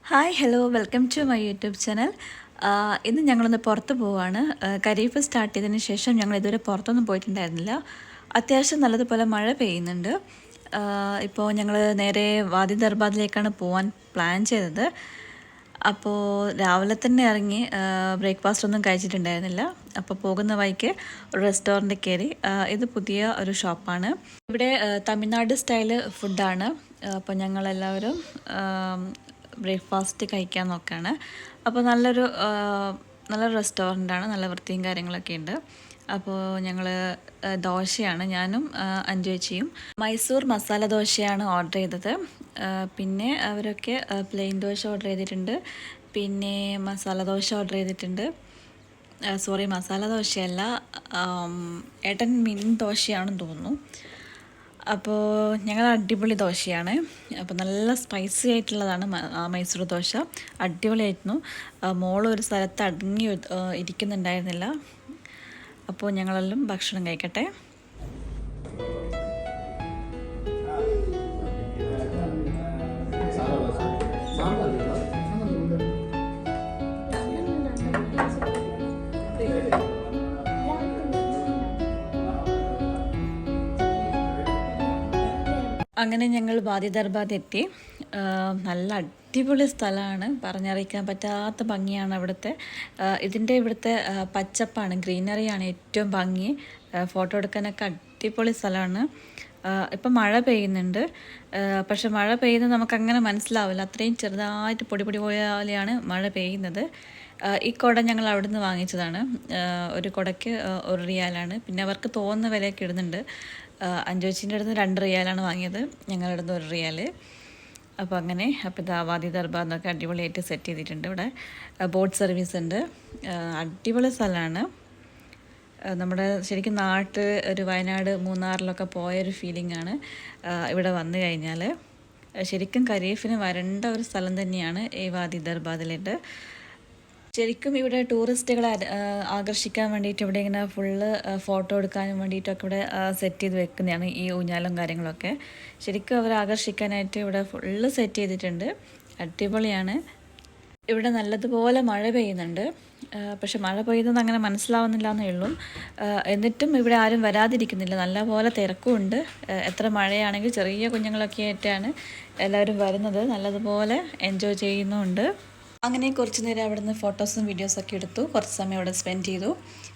Hi hello welcome to my YouTube channel. ഇന്ന് ഞങ്ങളൊന്ന് പുറത്ത് പോവാണ്. ഖരീഫ് സ്റ്റാർട്ട് ചെയ്തതിന് ശേഷം ഞങ്ങൾ ഇതുവരെ പുറത്തൊന്നും പോയിട്ടുണ്ടായിരുന്നില്ല. അത്യാവശ്യം നല്ലതുപോലെ മഴ പെയ്യുന്നുണ്ട്. ഇപ്പോൾ ഞങ്ങൾ നേരെ വാദി ദർബാദിലേക്കാണ് പോകാൻ പ്ലാൻ ചെയ്തത്. അപ്പോൾ രാവിലെ തന്നെ ഇറങ്ങി ബ്രേക്ക്ഫാസ്റ്റ് ഒന്നും കഴിച്ചിട്ടുണ്ടായിരുന്നില്ല. അപ്പോൾ പോകുന്ന വഴിക്ക് ഒരു റെസ്റ്റോറൻറ്റിൽ കയറി. ഇത് പുതിയ ഒരു ഷോപ്പാണ്. ഇവിടെ തമിഴ്നാട് സ്റ്റൈല് ഫുഡാണ്. അപ്പോൾ ഞങ്ങളെല്ലാവരും ബ്രേക്ക്ഫാസ്റ്റ് കഴിക്കാൻ നോക്കുകയാണ്. അപ്പോൾ നല്ലൊരു റെസ്റ്റോറൻ്റാണ്, നല്ല വൃത്തിയും കാര്യങ്ങളൊക്കെ ഉണ്ട്. അപ്പോൾ ഞങ്ങൾ ദോശയാണ്, ഞാനും അഞ്ചേച്ചിയും മൈസൂർ മസാല ദോശയാണ് ഓർഡർ ചെയ്തത്. പിന്നെ അവരൊക്കെ പ്ലെയിൻ ദോശ ഓർഡർ ചെയ്തിട്ടുണ്ട്, പിന്നെ മസാല ദോശ ഓർഡർ ചെയ്തിട്ടുണ്ട്. സോറി, മസാല ദോശയല്ല, ഏട്ടൻ മീൻ ദോശയാണെന്ന് തോന്നുന്നു. അപ്പോൾ ഞങ്ങൾ അടിപൊളി ദോശയാണ്. അപ്പോൾ നല്ല സ്പൈസി ആയിട്ടുള്ളതാണ് മൈസൂർ ദോശ. അടിപൊളിയായിരുന്നു. മോളൊരു സ്ഥലത്ത് അടങ്ങി ഇരിക്കുന്നുണ്ടായിരുന്നില്ല. അപ്പോൾ ഞങ്ങളെല്ലാം ഭക്ഷണം കഴിക്കട്ടെ. അങ്ങനെ ഞങ്ങൾ വാദി ദർബാദ് എത്തി. നല്ല അടിപൊളി സ്ഥലമാണ്, പറഞ്ഞറിയിക്കാൻ പറ്റാത്ത ഭംഗിയാണ് അവിടുത്തെ. ഇവിടുത്തെ പച്ചപ്പാണ്, ഗ്രീനറിയാണ് ഏറ്റവും ഭംഗി. ഫോട്ടോ എടുക്കാനൊക്കെ അടിപൊളി സ്ഥലമാണ്. ഇപ്പം മഴ പെയ്യുന്നുണ്ട്, പക്ഷെ മഴ പെയ്യുന്നത് നമുക്കങ്ങനെ മനസ്സിലാവില്ല. അത്രയും ചെറുതായിട്ട് പൊടി പോലെയാണ് മഴ പെയ്യുന്നത്. ഈ കുട ഞങ്ങൾ അവിടെ നിന്ന് വാങ്ങിച്ചതാണ്. ഒരു കുടയ്ക്ക് 1 റിയാലാണ്. പിന്നെ അവർക്ക് തോന്നുന്ന വിലയൊക്കെ ഇടുന്നുണ്ട്. അഞ്ചോച്ചിൻ്റെ അടുത്ത് 2 റിയാലാണ് വാങ്ങിയത്, ഞങ്ങളുടെ അടുത്ത് 1 റിയാൽ. അപ്പോൾ ഇതാ വാദി ദർബാർ എന്നൊക്കെ അടിപൊളിയായിട്ട് സെറ്റ് ചെയ്തിട്ടുണ്ട്. ഇവിടെ ബോട്ട് സർവീസ് ഉണ്ട്. അടിപൊളി സ്ഥലമാണ്. നമ്മുടെ ശരിക്കും ഒരു വയനാട് മൂന്നാറിലൊക്കെ പോയൊരു ഫീലിംഗ് ആണ് ഇവിടെ വന്നു കഴിഞ്ഞാൽ. ശരിക്കും ഖരീഫിന് വരേണ്ട ഒരു സ്ഥലം തന്നെയാണ് ഈ വാദി ദർബാദിലുണ്ട്. ശരിക്കും ഇവിടെ ടൂറിസ്റ്റുകളെ ആകർഷിക്കാൻ വേണ്ടിയിട്ട് ഇവിടെ ഇങ്ങനെ ഫുള്ള് ഫോട്ടോ എടുക്കാനും വേണ്ടിയിട്ടൊക്കെ ഇവിടെ സെറ്റ് ചെയ്ത് വെക്കുന്നതാണ് ഈ ഊഞ്ഞാലും കാര്യങ്ങളൊക്കെ. ശരിക്കും അവരെ ആകർഷിക്കാനായിട്ട് ഇവിടെ ഫുള്ള് സെറ്റ് ചെയ്തിട്ടുണ്ട്. അടിപൊളിയാണ്. ഇവിടെ നല്ലതുപോലെ മഴ പെയ്യുന്നുണ്ട്, പക്ഷെ മഴ പെയ്യുന്നത് അങ്ങനെ മനസ്സിലാവുന്നില്ല എന്നേ ഉള്ളൂ. എന്നിട്ടും ഇവിടെ ആരും വരാതിരിക്കുന്നില്ല, നല്ലപോലെ തിരക്കുമുണ്ട്. എത്ര മഴയാണെങ്കിൽ ചെറിയ കുഞ്ഞുങ്ങളൊക്കെ ആയിട്ടാണ് എല്ലാവരും വരുന്നത്. നല്ലതുപോലെ എൻജോയ് ചെയ്യുന്നുമുണ്ട്. അങ്ങനെ കുറച്ച് നേരം അവിടെ നിന്ന് ഫോട്ടോസും വീഡിയോസൊക്കെ എടുത്തു, കുറച്ച് സമയം അവിടെ സ്പെൻഡ് ചെയ്തു.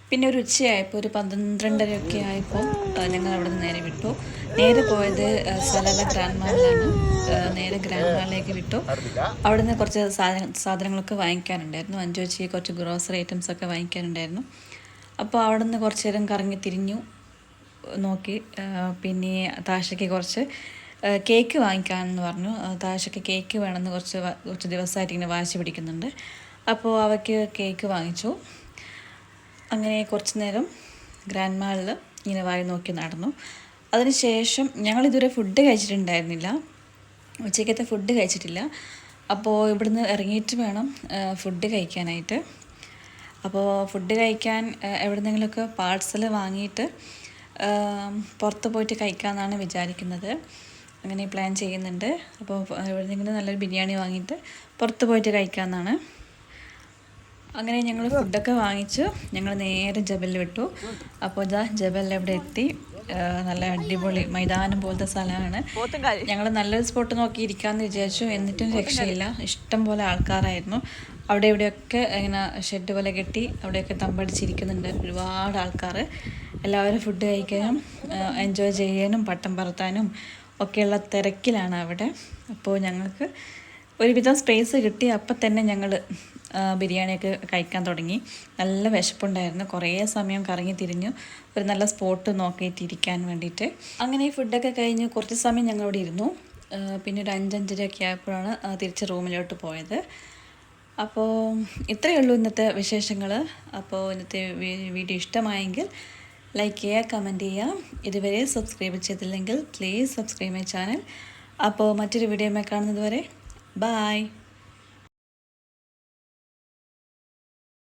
പിന്നെ ഒരു ഉച്ചയായപ്പോൾ ഒരു 12:30 ആയപ്പോൾ ഞങ്ങൾ അവിടെ നിന്ന് നേരെ വിട്ടു. നേരെ പോയത് സലാല ഗ്രാൻഡ് മാളിലാണ്. നേരെ ഗ്രാൻഡ് മാളിലേക്ക് വിട്ടു. അവിടെ നിന്ന് കുറച്ച് സാധനങ്ങളൊക്കെ വാങ്ങിക്കാനുണ്ടായിരുന്നു. അഞ്ചോച്ചിക്ക് കുറച്ച് ഗ്രോസറി ഐറ്റംസൊക്കെ വാങ്ങിക്കാനുണ്ടായിരുന്നു. അപ്പോൾ അവിടെ നിന്ന് കുറച്ച് നേരം കറങ്ങി തിരിഞ്ഞു നോക്കി. പിന്നെ താഷയ്ക്ക് കുറച്ച് കേക്ക് വാങ്ങിക്കാമെന്ന് പറഞ്ഞു. താഷയ്ക്ക് കേക്ക് വേണമെന്ന് കുറച്ച് ദിവസമായിട്ട് ഇങ്ങനെ വാശി പിടിക്കുന്നുണ്ട്. അപ്പോൾ അവയ്ക്ക് കേക്ക് വാങ്ങിച്ചു. അങ്ങനെ കുറച്ച് നേരം ഗ്രാൻഡ് മാളിൽ ഇങ്ങനെ വായി നോക്കി നടന്നു. അതിനുശേഷം ഞങ്ങളിതുവരെ ഫുഡ് കഴിച്ചിട്ടുണ്ടായിരുന്നില്ല, ഉച്ചയ്ക്കത്തെ ഫുഡ് കഴിച്ചിട്ടില്ല. അപ്പോൾ ഇവിടുന്ന് ഇറങ്ങിയിട്ട് വേണം ഫുഡ് കഴിക്കാനായിട്ട്. അപ്പോൾ ഫുഡ് കഴിക്കാൻ എവിടെന്നെങ്കിലുമൊക്കെ പാഴ്സൽ വാങ്ങിയിട്ട് പുറത്ത് പോയിട്ട് കഴിക്കാമെന്നാണ് വിചാരിക്കുന്നത്. അങ്ങനെ പ്ലാൻ ചെയ്യുന്നുണ്ട്. അപ്പോൾ എവിടെയെങ്കിലും നല്ലൊരു ബിരിയാണി വാങ്ങിയിട്ട് പുറത്ത് പോയിട്ട് കഴിക്കാമെന്നാണ്. അങ്ങനെ ഞങ്ങൾ ഫുഡൊക്കെ വാങ്ങിച്ച് ഞങ്ങൾ നേരെ ജബലിൽ വിട്ടു. അപ്പോൾ ഇതാ ജബലിൽ എവിടെ എത്തി. നല്ല അടിപൊളി മൈതാനം പോലത്തെ സ്ഥലമാണ്. ഞങ്ങൾ നല്ലൊരു സ്പോട്ട് നോക്കി ഇരിക്കാമെന്ന് വിചാരിച്ചു, എന്നിട്ടും രക്ഷയില്ല. ഇഷ്ടം പോലെ ആൾക്കാരായിരുന്നു. അവിടെ ഇവിടെയൊക്കെ ഇങ്ങനെ ഷെഡ് പോലെ കെട്ടി അവിടെയൊക്കെ തമ്പടിച്ചിരിക്കുന്നുണ്ട് ഒരുപാട് ആൾക്കാർ. എല്ലാവരും ഫുഡ് കഴിക്കാനും എൻജോയ് ചെയ്യാനും പട്ടം പറത്താനും ഒക്കെയുള്ള തിരക്കിലാണ് അവിടെ. അപ്പോൾ ഞങ്ങൾക്ക് ഒരുവിധം സ്പേസ് കിട്ടി. അപ്പം തന്നെ ഞങ്ങൾ ബിരിയാണിയൊക്കെ കഴിക്കാൻ തുടങ്ങി. നല്ല വിശപ്പുണ്ടായിരുന്നു. കുറേ സമയം കറങ്ങി തിരിഞ്ഞു ഒരു നല്ല സ്പോട്ട് നോക്കിയിട്ടിരിക്കാൻ വേണ്ടിയിട്ട്. അങ്ങനെ ഈ ഫുഡൊക്കെ കഴിഞ്ഞ് കുറച്ച് സമയം ഞങ്ങളവിടെ ഇരുന്നു. പിന്നെ ഒരു 5-5:30 ആയപ്പോഴാണ് തിരിച്ച് റൂമിലോട്ട് പോയത്. അപ്പോൾ ഇത്രയേ ഉള്ളൂ ഇന്നത്തെ വിശേഷങ്ങൾ. അപ്പോൾ ഇന്നത്തെ വീഡിയോ ഇഷ്ടമായെങ്കിൽ ലൈക്ക് ചെയ്യുക, കമൻറ്റ് ചെയ്യുക. ഇതുവരെ സബ്സ്ക്രൈബ് ചെയ്തില്ലെങ്കിൽ പ്ലീസ് സബ്സ്ക്രൈബ് മൈ ചാനൽ. അപ്പോൾ മറ്റൊരു വീഡിയോയുമായി കാണുന്നത് വരെ ബൈ.